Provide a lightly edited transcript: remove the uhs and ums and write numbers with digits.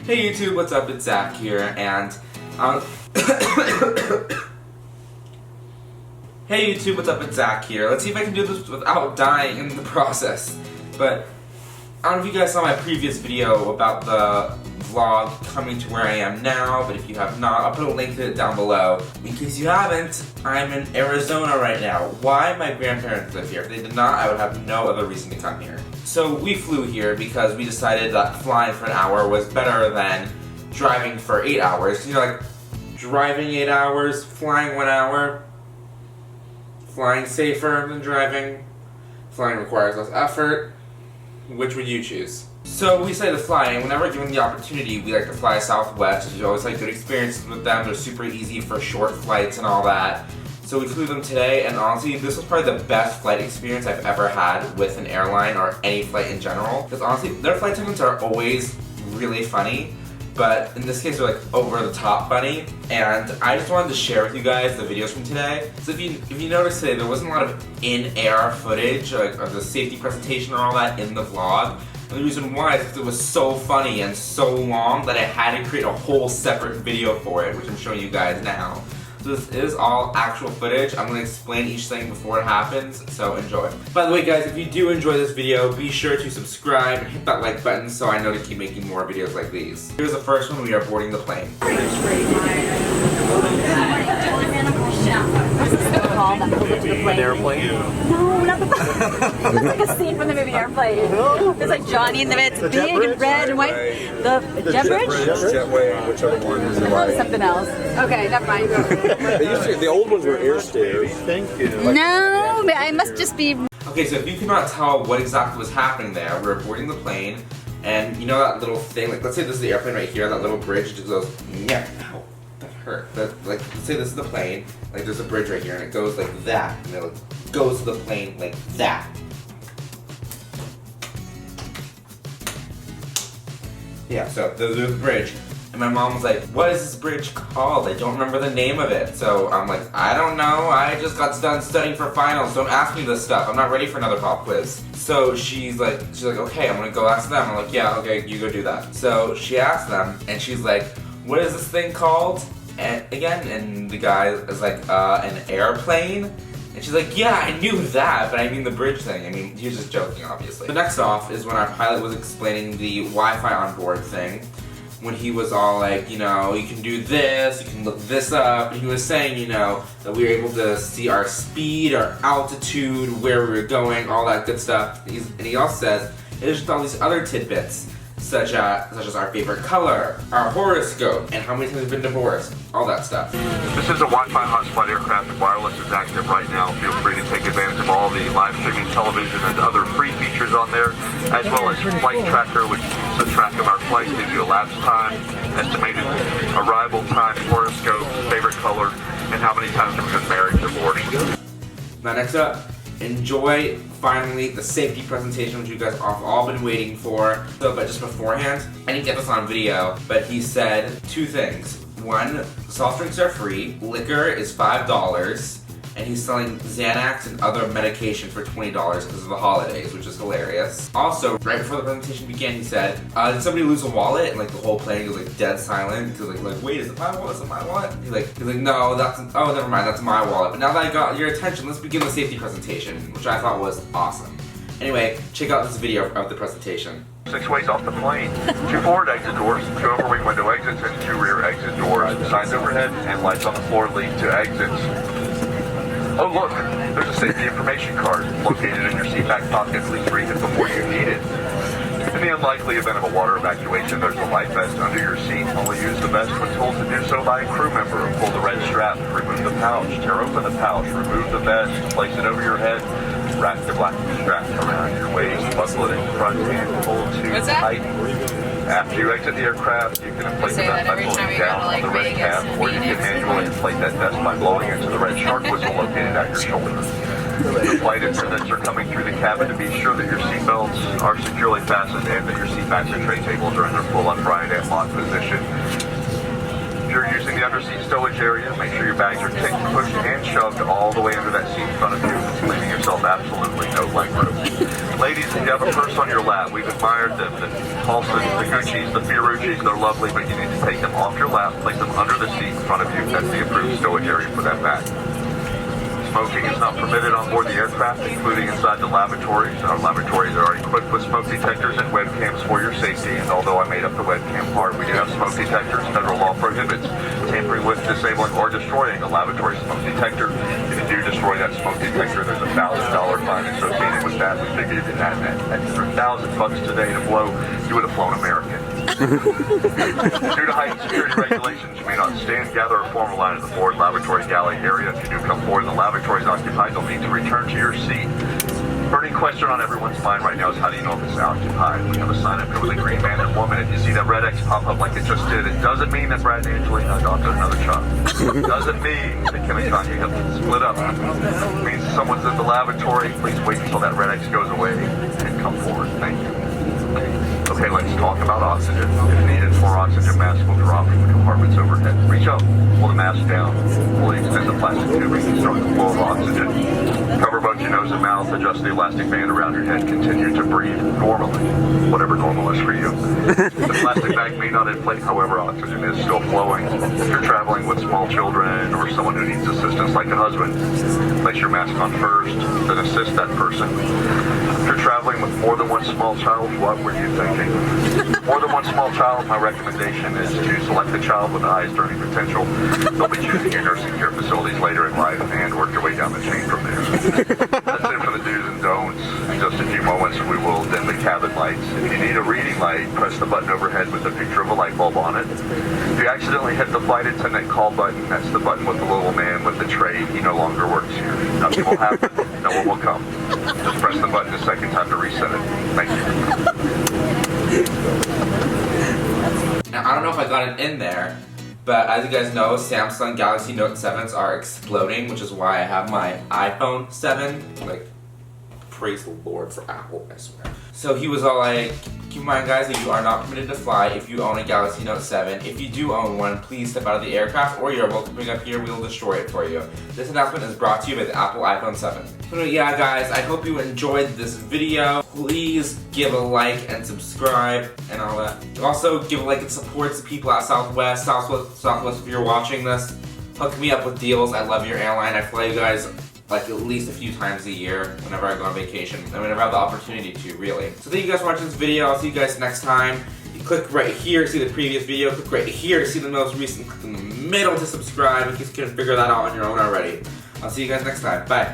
Hey YouTube, what's up? It's Zach here, and Hey YouTube, what's up? It's Zach here. Let's see if I can do this without dying in the process. But I don't know if you guys saw my previous video about the vlog coming to where I am now, but if you have not, I'll put a link to it down below. In case you haven't, I'm in Arizona right now. Why? My grandparents live here. If they did not, I would have no other reason to come here. So we flew here because we decided that flying for an hour was better than driving for 8 hours. You know, like driving 8 hours, flying 1 hour. Flying safer than driving. Flying requires less effort. Which would you choose? So we decided to fly, and whenever given the opportunity, we like to fly Southwest. We always like good experiences with them. They're super easy for short flights and all that. So we flew them today, and honestly, this was probably the best flight experience I've ever had with an airline or any flight in general. Because honestly, their flight attendants are always really funny, but in this case, they're like over the top funny. And I just wanted to share with you guys the videos from today. So if you notice today, there wasn't a lot of in-air footage of the safety presentation or all that in the vlog. And the reason why is because it was so funny and so long that I had to create a whole separate video for it, which I'm showing you guys now. So this is all actual footage. I'm going to explain each thing before it happens, so enjoy. By the way guys, if you do enjoy this video, be sure to subscribe and hit that like button so I know to keep making more videos like these. Here's the first one. We are boarding the plane. Called that goes into the plane. An airplane? No, not the It's like a scene from the movie Airplane. There's like Johnny in the it's big and red and white. The jet bridge? Jetway, whichever one is Oh, something else. Okay, never mind. the old ones were air stairs. Thank you. No, I must just be. Okay, so if you cannot tell what exactly was happening there, we were boarding the plane, and you know that little thing, like let's say this is the airplane right here, that little bridge just goes, yeah, ow, that hurt. Like, let's say this is the plane, like there's a bridge right here, and it goes like that, and it goes to the plane like that. Yeah, so there's the bridge. And my mom was like, what is this bridge called? I don't remember the name of it. So I'm like, I don't know. I just got done studying for finals. Don't ask me this stuff. I'm not ready for another pop quiz. So she's like, okay, I'm gonna go ask them. I'm like, yeah, okay, you go do that. So she asked them, and she's like, what is this thing called? And the guy is like, an airplane? And she's like, yeah, I knew that, but I mean the bridge thing. I mean, he was just joking, obviously. The next off is when our pilot was explaining the Wi-Fi on board thing. When he was all like, you know, you can do this, you can look this up, and he was saying, you know, that we were able to see our speed, our altitude, where we were going, all that good stuff. And he also says, there's just all these other tidbits, such as our favorite color, our horoscope, and how many times we've been divorced, all that stuff. This is a Wi-Fi hotspot aircraft. Wireless is active right now. Feel free to take advantage of all the live streaming television and other free features on there, as well as Flight Tracker, which is a track of our flights, gives you elapsed time, estimated arrival time, horoscope, favorite color, and how many times we've been married, divorced. Now next up, enjoy finally the safety presentation which you guys have all been waiting for. So, but just beforehand, I didn't get this on video, but he said two things. One, soft drinks are free, liquor is $5, and he's selling Xanax and other medication for $20 because of the holidays, which is hilarious. Also, right before the presentation began, he said, did somebody lose a wallet? And like the whole plane was like dead silent because like wait, is it my wallet? Is it my wallet? He's like, no, oh, never mind, that's my wallet. But now that I got your attention, let's begin the safety presentation, which I thought was awesome. Anyway, check out this video of the presentation. 6 ways off the plane. 2 forward exit doors, 2 overwing window exits, and 2 rear exit doors. Signs overhead and lights on the floor lead to exits. Oh look, there's a safety information card located in your seat back pocket. Please read it before you need it. In the unlikely event of a water evacuation, there's a life vest under your seat. Only use the vest when told to do so by a crew member. Pull the red strap, remove the pouch, tear open the pouch, remove the vest, place it over your head, wrap the black strap around your waist, buckle it in front, and pull too tight. After you exit the aircraft, you can inflate the vest by pulling down on the red cap, or you can manually inflate that vest by blowing into the red shark whistle located at your shoulder. The flight attendants are coming through the cabin to be sure that your seatbelts are securely fastened and that your seat backs and tray tables are in their full upright and locked position. If you're using the underseat stowage area, make sure your bags are kicked, pushed, and shoved all the way under that seat in front of you, leaving yourself absolutely no leg room. Ladies, if you have a purse on your lap, we've admired them. The Halston, the Gucci's, the Fiorucci's, they're lovely, but you need to take them off your lap, place them under the seat in front of you. That's the approved stowage area for that bag. Smoking is not permitted on board the aircraft, including inside the lavatories. Our lavatories are equipped with smoke detectors and webcams for your safety, and although I made up the webcam part, we do have smoke detectors. Federal law prohibits tampering with, disabling, or destroying a lavatory smoke detector. If you do destroy that smoke detector, there's a $1,000 fine associated with that. We figured if you had that extra $1,000 today to blow, you would have flown American. Due to heightened security regulations, you may not stand, gather, or form a line at the forward lavatory galley area. If you do come forward and the lavatory is occupied, you'll need to return to your seat. Burning question on everyone's mind right now is how do you know if it's occupied? We have a sign up here with a green man and woman. If you see that red X pop up like it just did, it doesn't mean that Brad and Angelina adopted another child. It doesn't mean that Kim and Kanye have split up. It means someone's in the lavatory. Please wait until that red X goes away and come forward. Thank you. Okay, let's talk about oxygen. If needed, 4 oxygen masks will drop from the compartments overhead. Reach up, pull the mask down, fully extend the plastic tubing and start the flow of oxygen. Cover both your nose and mouth, adjust the elastic band around your head, continue to breathe normally, whatever normal is for you. The plastic bag may not inflate, however, oxygen is still flowing. If you're traveling with small children or someone who needs assistance like a husband, place your mask on first, then assist that person. If you're traveling with more than one small child, what were you thinking? More than one small child, my recommendation is to select a child with the highest earning potential. They'll be choosing your nursing care facilities later in life and work your way down the chain from there. That's it for the do's and don'ts. In just a few moments, we will dim the cabin lights. If you need a reading light, press the button overhead with a picture of a light bulb on it. If you accidentally hit the flight attendant call button, that's the button with the little man with the tray. He no longer works here. Nothing will happen. No one will come. Just press the button a second time to reset it. Thank you. Now, I don't know if I got it in there, but as you guys know, Samsung Galaxy Note 7s are exploding, which is why I have my iPhone 7. Like, praise the Lord for Apple, I swear. So he was all like, keep in mind guys that you are not permitted to fly if you own a Galaxy Note 7. If you do own one, please step out of the aircraft or you're welcome to bring up here, we will destroy it for you. This announcement is brought to you by the Apple iPhone 7. So yeah guys, I hope you enjoyed this video. Please give a like and subscribe and all that. Also give a like and support the people at Southwest if you're watching this. Hook me up with deals. I love your airline. I fly you guys like at least a few times a year whenever I go on vacation and whenever I have the opportunity to, really. So thank you guys for watching this video. I'll see you guys next time. You click right here to see the previous video, click right here to see the most recent, click in the middle to subscribe in case you couldn't figure that out on your own already. I'll see you guys next time. Bye.